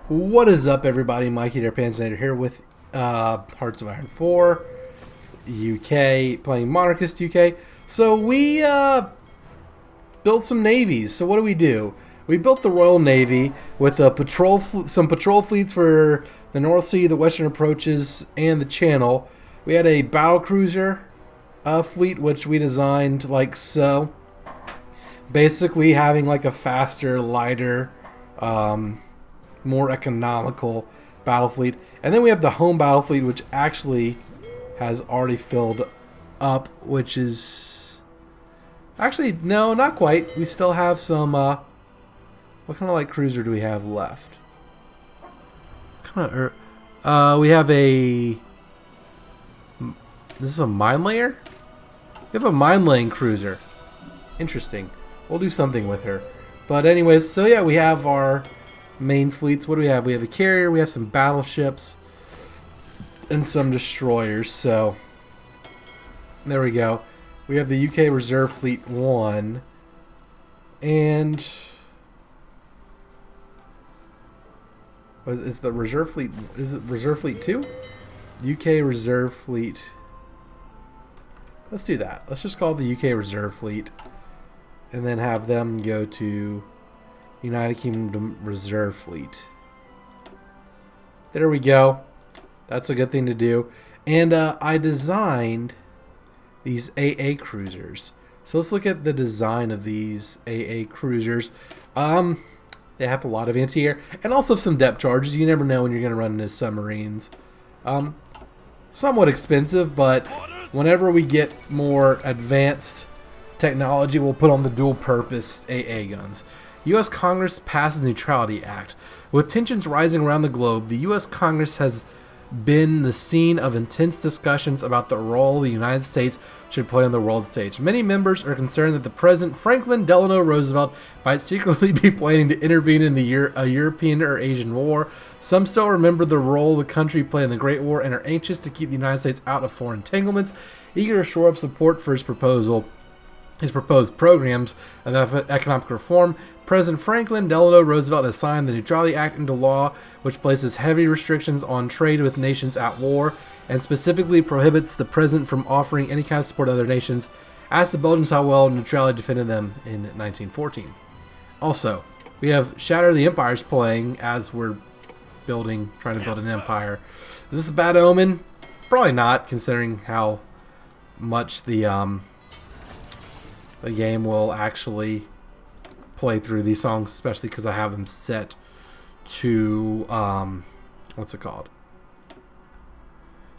What is up, everybody? Mikey there, Panzernator here with Hearts of Iron 4 UK, playing Monarchist UK. So we built some navies. So what do? We built the Royal Navy with a some patrol fleets for the North Sea, the Western approaches, and the Channel. We had a battle cruiser fleet, which we designed like so. Basically having like a faster, lighter, more economical battle fleet. And then we have the home battle fleet, which actually has already filled up, which is actually, no, not quite. We still have some what kind of like cruiser do we have left? We have a, this is a mine layer? We have a mine laying cruiser. Interesting. We'll do something with her. But anyways, so yeah, we have our main fleets. What do we have? We have a carrier, we have some battleships, and some destroyers. So there we go. We have the UK Reserve Fleet 1, and is the Reserve Fleet, is it Reserve Fleet 2? UK Reserve Fleet. Let's do that. Let's just call it the UK Reserve Fleet, and then have them go to United Kingdom Reserve Fleet. There we go. That's a good thing to do. And I designed these AA cruisers. So let's look at the design of these AA cruisers. They have a lot of anti-air and also some depth charges. You never know when you're going to run into submarines. Somewhat expensive, but whenever we get more advanced technology, we'll put on the dual-purpose AA guns. U.S. Congress passes Neutrality Act. With tensions rising around the globe, the U.S. Congress has been the scene of intense discussions about the role the United States should play on the world stage. Many members are concerned that the President Franklin Delano Roosevelt might secretly be planning to intervene in a European or Asian war. Some still remember the role the country played in the Great War and are anxious to keep the United States out of foreign entanglements, eager to shore up support for his proposed programs of economic reform. President Franklin Delano Roosevelt has signed the Neutrality Act into law, which places heavy restrictions on trade with nations at war and specifically prohibits the president from offering any kind of support to other nations. Ask the Belgians how well neutrality defended them in 1914. Also, we have Shatter the Empires playing as we're trying to build an empire. Is this a bad omen? Probably not, considering how much the game will actually play through these songs, especially because I have them set to what's it called?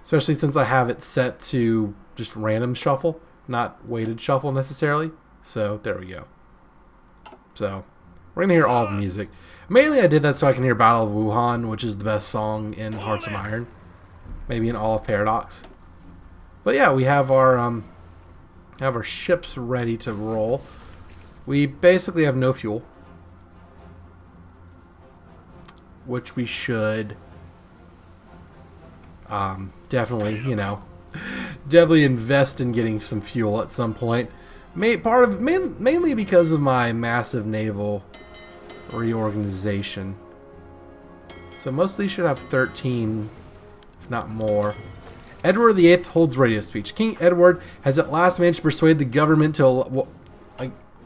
Especially since I have it set to just random shuffle, not weighted shuffle necessarily. So there we go. So we're gonna hear all the music. Mainly I did that so I can hear Battle of Wuhan, which is the best song in Hearts of Iron, maybe in all of Paradox. But yeah, we have our ships ready to roll. We basically have no fuel, which we should definitely, definitely invest in getting some fuel at some point. Mainly because of my massive naval reorganization. So most of these should have 13, if not more. Edward VIII holds radio speech. King Edward has at last managed to persuade the government to,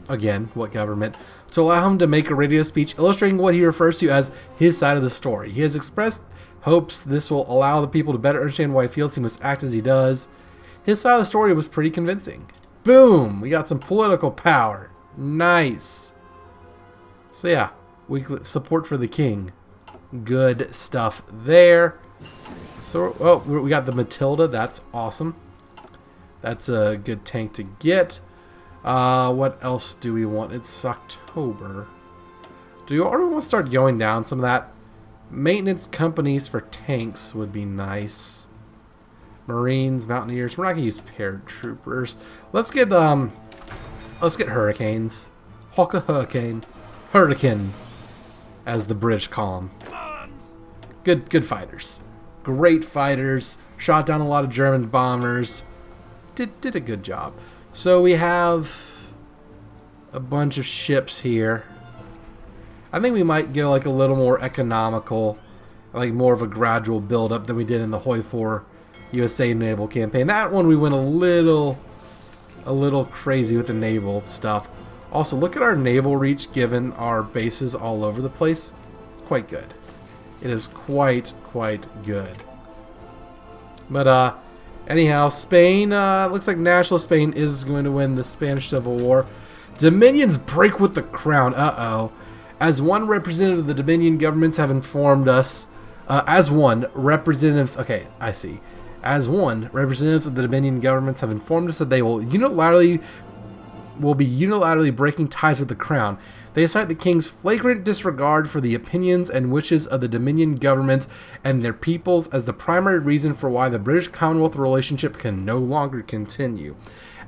again, what government? To allow him to make a radio speech illustrating what he refers to as his side of the story. He has expressed hopes this will allow the people to better understand why he feels he must act as he does. His side of the story was pretty convincing. Boom! We got some political power. Nice. So yeah, support for the king. Good stuff there. So, we got the Matilda. That's awesome. That's a good tank to get. What else do we want? It's October. Do you already want to start going down some of that? Maintenance companies for tanks would be nice. Marines, Mountaineers. We're not gonna use paratroopers. Let's get Hurricanes. Hawk a Hurricane. Hurricane, as the British call them. Good fighters. Great fighters. Shot down a lot of German bombers. Did a good job. So we have a bunch of ships here. I think we might go like a little more economical, like more of a gradual build up than we did in the HoI4 USA naval campaign. That one we went a little crazy with the naval stuff. Also, look at our naval reach given our bases all over the place. It's quite good. It is quite good. But anyhow, Spain, looks like National Spain is going to win the Spanish Civil War. Dominions break with the crown. Uh-oh. As one representative of the Dominion governments have informed us, As one, representatives of the Dominion governments have informed us that they will be unilaterally breaking ties with the crown. They cite the king's flagrant disregard for the opinions and wishes of the Dominion governments and their peoples as the primary reason for why the British Commonwealth relationship can no longer continue.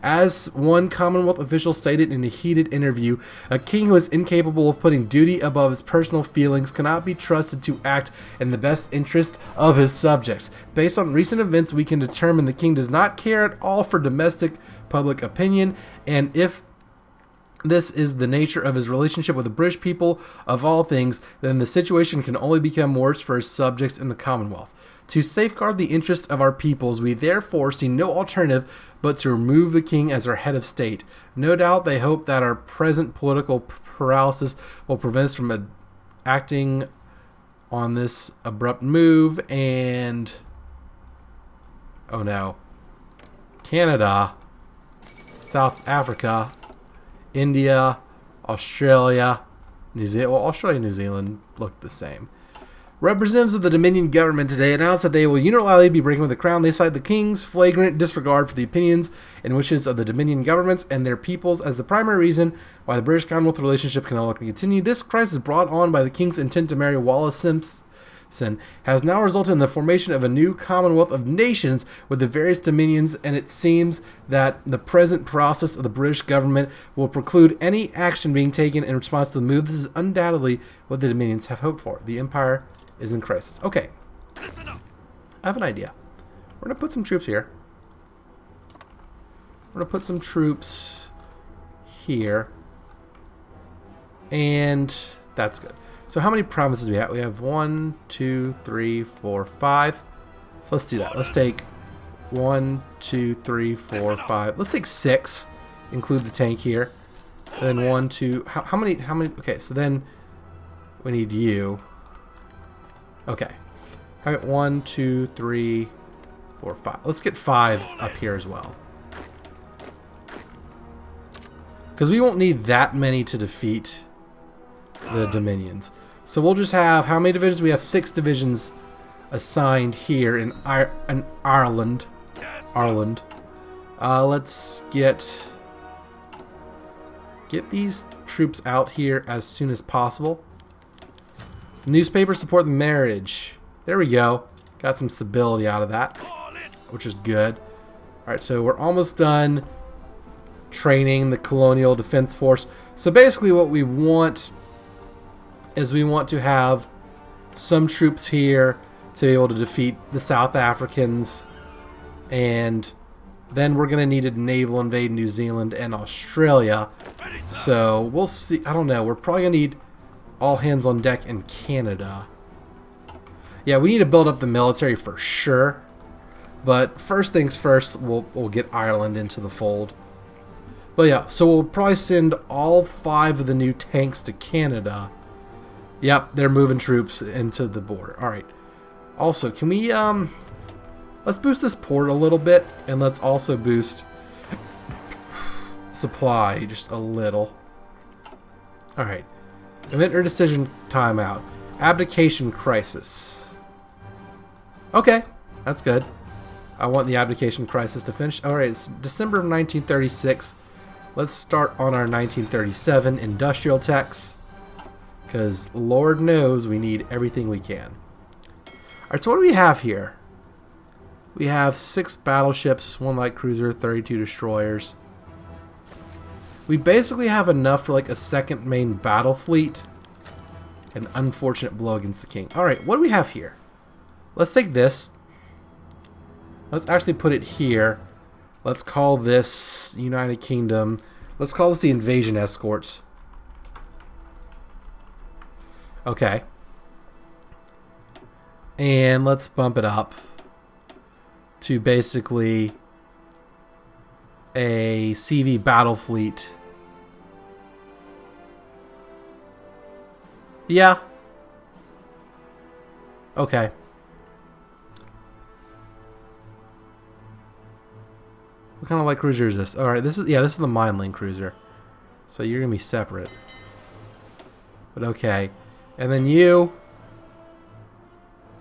As one Commonwealth official stated in a heated interview, a king who is incapable of putting duty above his personal feelings cannot be trusted to act in the best interest of his subjects. Based on recent events, we can determine the king does not care at all for domestic public opinion, and if this is the nature of his relationship with the British people of all things, then the situation can only become worse for his subjects in the Commonwealth. To safeguard the interests of our peoples, we therefore see no alternative but to remove the king as our head of state. No doubt they hope that our present political paralysis will prevent us from acting on this abrupt move. And oh no, Canada, South Africa, India, Australia, New Zealand. Well, Australia and New Zealand look the same. Representatives of the Dominion government today announced that they will unilaterally be breaking with the crown. They cite the king's flagrant disregard for the opinions and wishes of the Dominion governments and their peoples as the primary reason why the British Commonwealth relationship can no longer continue. This crisis brought on by the king's intent to marry Wallis Simpson has now resulted in the formation of a new Commonwealth of nations with the various dominions, and it seems that the present process of the British government will preclude any action being taken in response to the move. This is undoubtedly what the dominions have hoped for. The empire is in crisis. Okay. I have an idea. We're going to put some troops here. We're going to put some troops here. And that's good. So how many provinces do we have? We have 1, 2, 3, 4, 5. So let's do that. Let's take 1, 2, 3, 4, 5. Let's take 6. Include the tank here. And then 1, 2. How many? Okay, so then we need you. Okay. All right, 1, 2, 3, 4, 5. Let's get 5 up here as well. Because we won't need that many to defeat the Dominions. So we'll just have, how many divisions? We have 6 divisions assigned here in Ireland. Let's get these troops out here as soon as possible. Newspapers support the marriage. There we go. Got some stability out of that, which is good. Alright, so we're almost done training the Colonial Defense Force. So basically what we want is we want to have some troops here to be able to defeat the South Africans, and then we're going to need a naval invade New Zealand and Australia. So we'll see. I don't know. We're probably going to need all hands on deck in Canada. Yeah, we need to build up the military for sure. But first things first, we'll get Ireland into the fold. But yeah, so we'll probably send all 5 of the new tanks to Canada. Yep, they're moving troops into the border. Alright. Also, can we, let's boost this port a little bit, and let's also boost supply just a little. Alright. Event or decision timeout. Abdication crisis. Okay, that's good. I want the abdication crisis to finish. Alright, it's December of 1936. Let's start on our 1937 industrial techs, because Lord knows we need everything we can. Alright, so what do we have here? We have 6 battleships, 1 light cruiser, 32 destroyers. We basically have enough for like a second main battle fleet. An unfortunate blow against the king. Alright, what do we have here? Let's take this. Let's actually put it here. Let's call this United Kingdom. Let's call this the invasion escorts. Okay. And let's bump it up to basically a CV battle fleet. Yeah. Okay. What kind of light cruiser is this? Alright, this is the mine lane cruiser. So you're gonna be separate. But okay. And then you,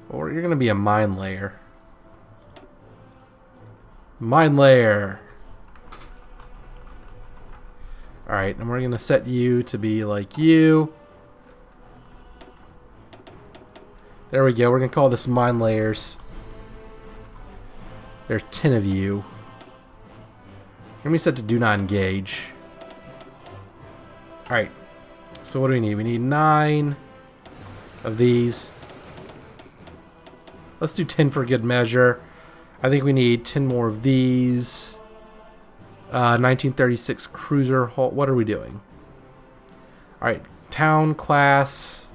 or you're gonna be a mine layer. Mine layer. Alright, and we're gonna set you to be like you. There we go. We're gonna call this mine layers. There's 10 of you. You're gonna be set to do not engage. Alright. So what do we need? We need 9 of these. Let's do 10 for good measure. I think we need 10 more of these. 1936 cruiser hull. What are we doing? Alright. Town class.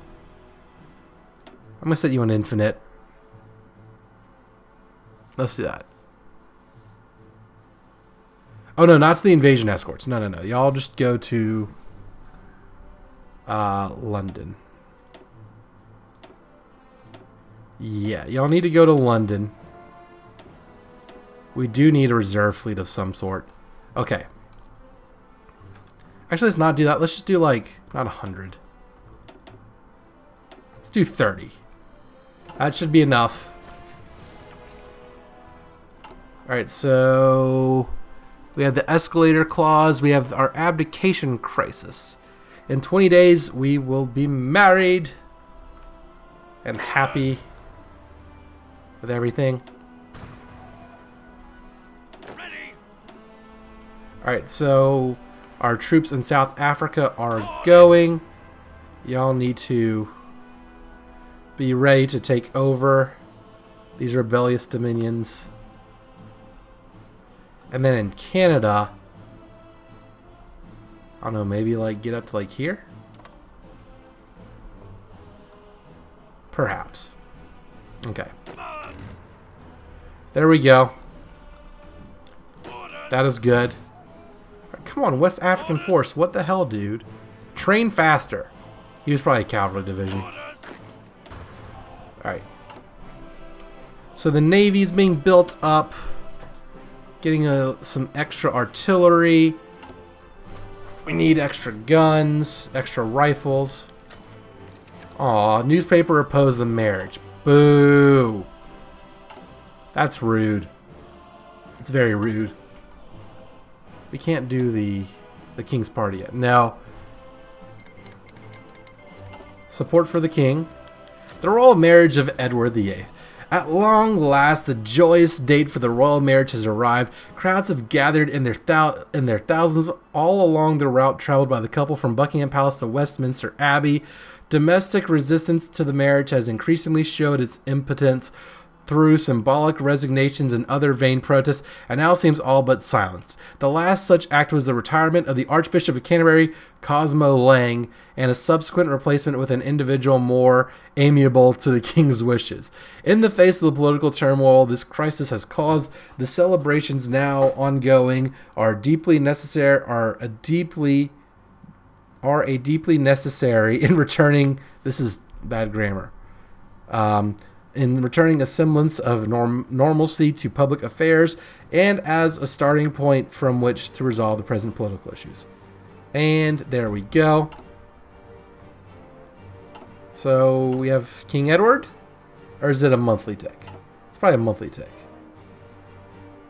I'm gonna set you on infinite. Let's do that. Oh no, not to the invasion escorts. No. Y'all just go to London. Yeah, y'all need to go to London. We do need a reserve fleet of some sort. Okay. Actually, let's not do that. Let's just do like, not 100. Let's do 30. That should be enough. Alright, so we have the escalator clause. We have our abdication crisis. In 20 days, we will be married and happy with everything. Alright, so our troops in South Africa are going. Y'all need to be ready to take over these rebellious dominions. And then in Canada, I don't know, maybe like get up to like here? Perhaps. Okay. There we go. That is good. Come on, West African Force. What the hell, dude? Train faster. He was probably a cavalry division. Alright. So the Navy is being built up. Getting some extra artillery. We need extra guns, extra rifles. Aw, newspaper opposed the marriage. Boo. That's rude. It's very rude. We can't do the King's Party yet. Now, support for the King. The royal marriage of Edward VIII. At long last, the joyous date for the royal marriage has arrived. Crowds have gathered in their thousands all along the route traveled by the couple from Buckingham Palace to Westminster Abbey. Domestic resistance to the marriage has increasingly showed its impotence through symbolic resignations and other vain protests, and now seems all but silenced. The last such act was the retirement of the Archbishop of Canterbury, Cosmo Lang, and a subsequent replacement with an individual more amiable to the king's wishes. In the face of the political turmoil this crisis has caused, the celebrations now ongoing are deeply necessary in returning. This is bad grammar. In returning a semblance of normalcy to public affairs and as a starting point from which to resolve the present political issues. And there we go. So we have King Edward, or is it a monthly tick? It's probably a monthly tick.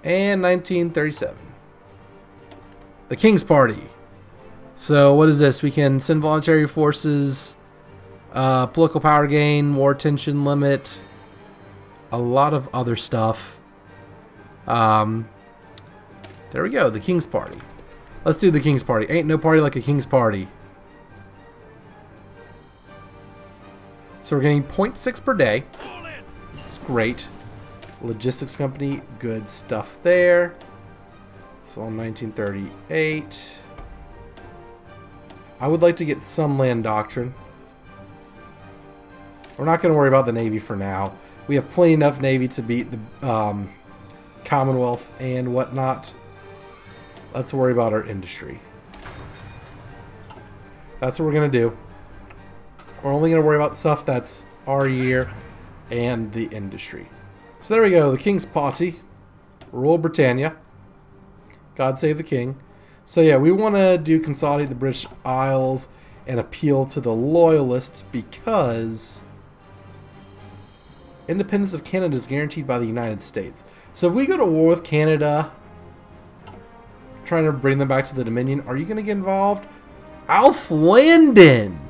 And 1937. The King's Party. So what is this? We can send voluntary forces, political power gain, war tension limit, a lot of other stuff. There we go, the King's Party. Let's do the King's Party. Ain't no party like a King's Party. So we're getting 0.6 per day. It's great. Logistics company, good stuff there. So 1938. I would like to get some land doctrine. We're not going to worry about the Navy for now. We have plenty enough Navy to beat the Commonwealth and whatnot. Let's worry about our industry. That's what we're going to do. We're only going to worry about stuff that's our year and the industry. So there we go. The King's Party. Rule Britannia. God save the King. So yeah, we want to do consolidate the British Isles and appeal to the Loyalists because independence of Canada is guaranteed by the United States. So if we go to war with Canada, trying to bring them back to the Dominion, are you going to get involved? Alf Landon!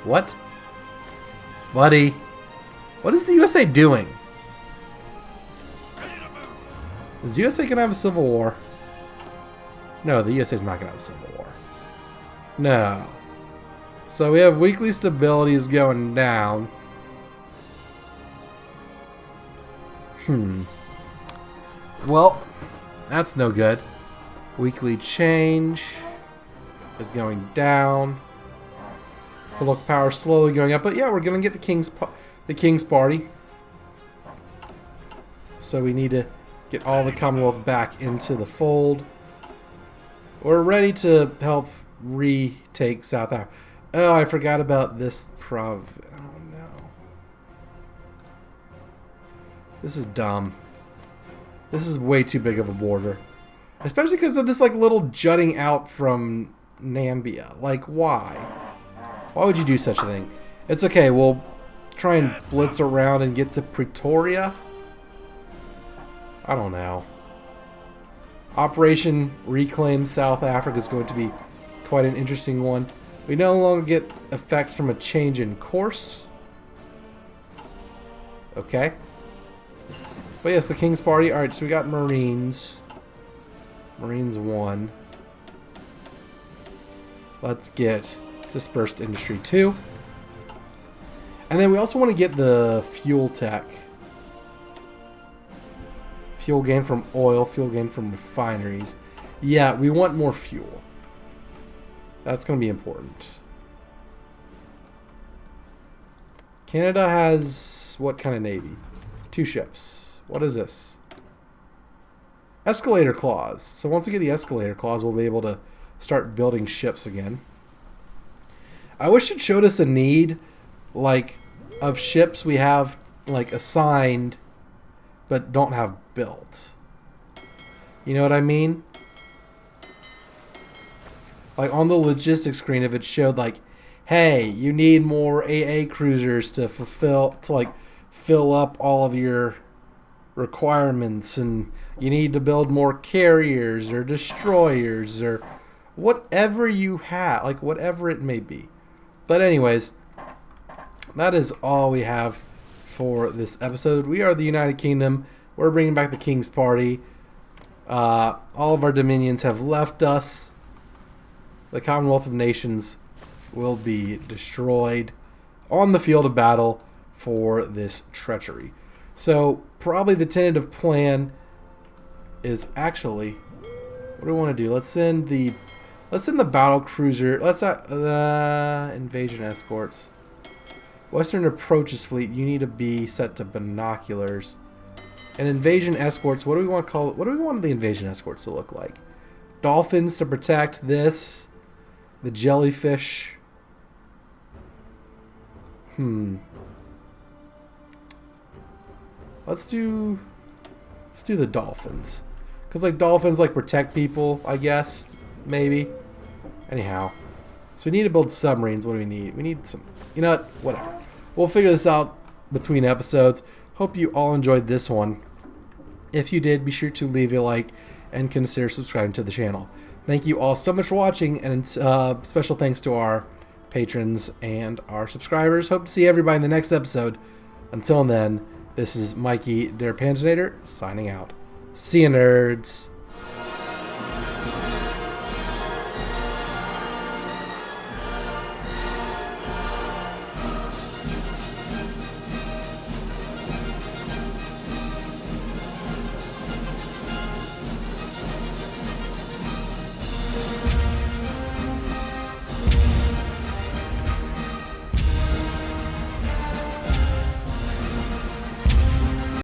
What? Buddy. What is the USA doing? Is the USA going to have a civil war? No, the USA is not going to have a civil war. No. So we have weekly stabilities going down. Well, that's no good. Weekly change is going down. Political power slowly going up, but yeah, we're gonna get the King's Party. So we need to get all the Commonwealth back into the fold. We're ready to help retake South Africa. Oh, I forgot about this Oh no, this is dumb. This is way too big of a border, especially because of this like little jutting out from Nambia. Like, why? Why would you do such a thing? It's okay, we'll try and blitz around and get to Pretoria. I don't know. Operation Reclaim South Africa is going to be quite an interesting one. We no longer get effects from a change in course. Okay. But yes, the King's Party. Alright, so we got Marines. Marines 1. Let's get Dispersed Industry 2. And then we also want to get the fuel tech. Fuel gain from oil, fuel gain from refineries. Yeah, we want more fuel. That's going to be important. Canada has what kind of navy? 2 ships. What is this? Escalator clause. So once we get the escalator clause, we'll be able to start building ships again. I wish it showed us a need, like, of ships we have, like, assigned, but don't have built. You know what I mean? Like, on the logistics screen, if it showed, like, hey, you need more AA cruisers to fill up all of your requirements, and you need to build more carriers or destroyers or whatever you have, like, whatever it may be. But anyways, that is all we have for this episode. We are the United Kingdom. We're bringing back the King's Party. All of our dominions have left us. The Commonwealth of Nations will be destroyed on the field of battle for this treachery. So probably the tentative plan is actually, what do we want to do? Let's send the battle cruiser. Let's invasion escorts. Western approaches fleet. You need to be set to binoculars. And invasion escorts. What do we want to call it? What do we want the invasion escorts to look like? Dolphins to protect this. The jellyfish. Let's do the dolphins. Because like dolphins like protect people, I guess. Maybe. Anyhow. So we need to build submarines. What do we need? We need some... You know what? Whatever. We'll figure this out between episodes. Hope you all enjoyed this one. If you did, be sure to leave a like and consider subscribing to the channel. Thank you all so much for watching, and special thanks to our patrons and our subscribers. Hope to see everybody in the next episode. Until then, this is Mikey, der Panzernator, signing out. See you, nerds.